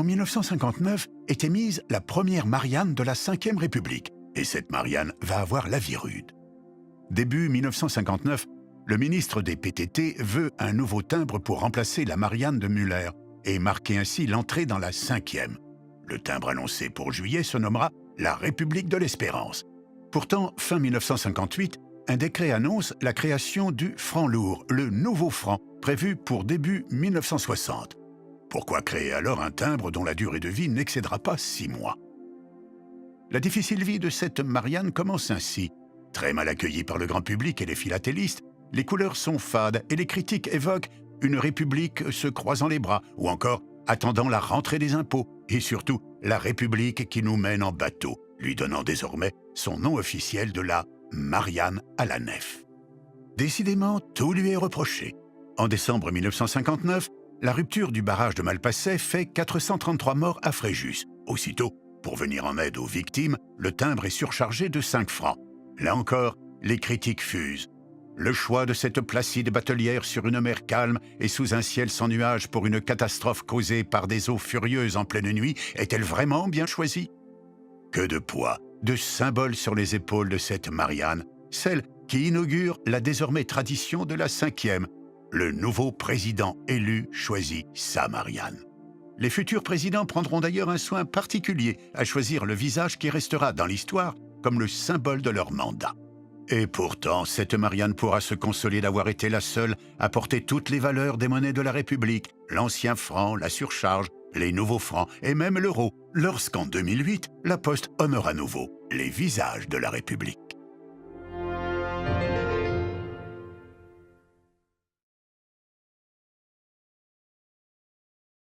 En 1959 est émise la première Marianne de la Ve République, et cette Marianne va avoir la vie rude. Début 1959, le ministre des PTT veut un nouveau timbre pour remplacer la Marianne de Müller et marquer ainsi l'entrée dans la 5e. Le timbre annoncé pour juillet se nommera la République de l'Espérance. Pourtant, fin 1958, un décret annonce la création du franc lourd, le nouveau franc, prévu pour début 1960. Pourquoi créer alors un timbre dont la durée de vie n'excédera pas 6 mois? La difficile vie de cette Marianne commence ainsi. Très mal accueillie par le grand public et les philatélistes, les couleurs sont fades et les critiques évoquent une république se croisant les bras ou encore attendant la rentrée des impôts et surtout la république qui nous mène en bateau, lui donnant désormais son nom officiel de la Marianne à la nef. Décidément, tout lui est reproché. En décembre 1959, la rupture du barrage de Malpasset fait 433 morts à Fréjus. Aussitôt, pour venir en aide aux victimes, le timbre est surchargé de 5 francs. Là encore, les critiques fusent. Le choix de cette placide batelière sur une mer calme et sous un ciel sans nuages pour une catastrophe causée par des eaux furieuses en pleine nuit est-elle vraiment bien choisie? Que de poids, de symboles sur les épaules de cette Marianne, celle qui inaugure la désormais tradition de la 5e. Le nouveau président élu choisit sa Marianne. Les futurs présidents prendront d'ailleurs un soin particulier à choisir le visage qui restera dans l'histoire comme le symbole de leur mandat. Et pourtant, cette Marianne pourra se consoler d'avoir été la seule à porter toutes les valeurs des monnaies de la République, l'ancien franc, la surcharge, les nouveaux francs et même l'euro, lorsqu'en 2008, la Poste honore à nouveau les visages de la République.